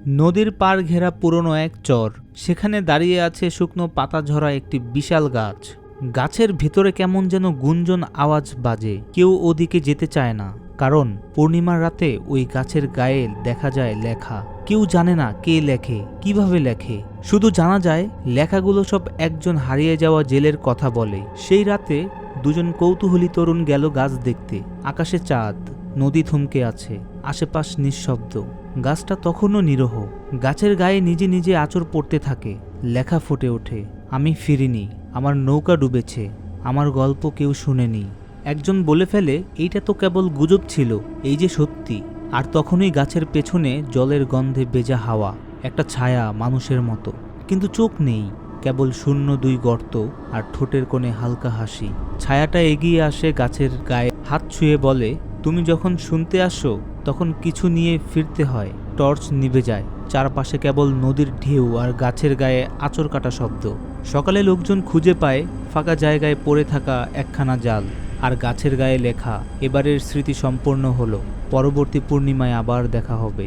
নদীর পাড় ঘেরা পুরনো এক চর, সেখানে দাঁড়িয়ে আছে শুকনো পাতা ঝরা একটি বিশাল গাছ। গাছের ভেতরে কেমন যেন গুঞ্জন আওয়াজ বাজে। কেউ ওদিকে যেতে চায় না, কারণ পূর্ণিমার রাতে ওই গাছের গায়ে দেখা যায় লেখা। কেউ জানে না কে লেখে, কিভাবে লেখে, শুধু জানা যায় লেখাগুলো সব একজন হারিয়ে যাওয়া জেলের কথা বলে। সেই রাতে দুজন কৌতূহলী তরুণ গেল গাছ দেখতে। আকাশে চাঁদ, নদী থমকে আছে, আশেপাশ নিঃশব্দ। গাছটা তখনও নিরহ। গাছের গায়ে নিজে নিজে আঁচড় পড়তে থাকে। লেখা ফুটে ওঠে, আমি ফিরিনি, আমার নৌকা ডুবেছে, আমার গল্প কেউ শুনেনি। একজন বলে ফেলে, এইটা তো কেবল গুজব ছিল, এই যে সত্যি। আর তখনই গাছের পেছনে জলের গন্ধে ভেজা হাওয়া, একটা ছায়া মানুষের মতো, কিন্তু চোখ নেই, কেবল শূন্য দুই গর্ত আর ঠোঁটের কোণে হালকা হাসি। ছায়াটা এগিয়ে আসে গাছের গায়ে, হাত ছুঁয়ে বলে, তুমি যখন শুনতে আসো তখন কিছু নিয়ে ফিরতে হয়। টর্চ নিভে যায়, চারপাশে কেবল নদীর ঢেউ আর গাছের গায়ে আঁচড় কাটা শব্দ। সকালে লোকজন খুঁজে পায় ফাঁকা জায়গায় পড়ে থাকা একখানা জাল, আর গাছের গায়ে লেখা, এবারের স্মৃতি সম্পূর্ণ হলো, পরবর্তী পূর্ণিমায় আবার দেখা হবে।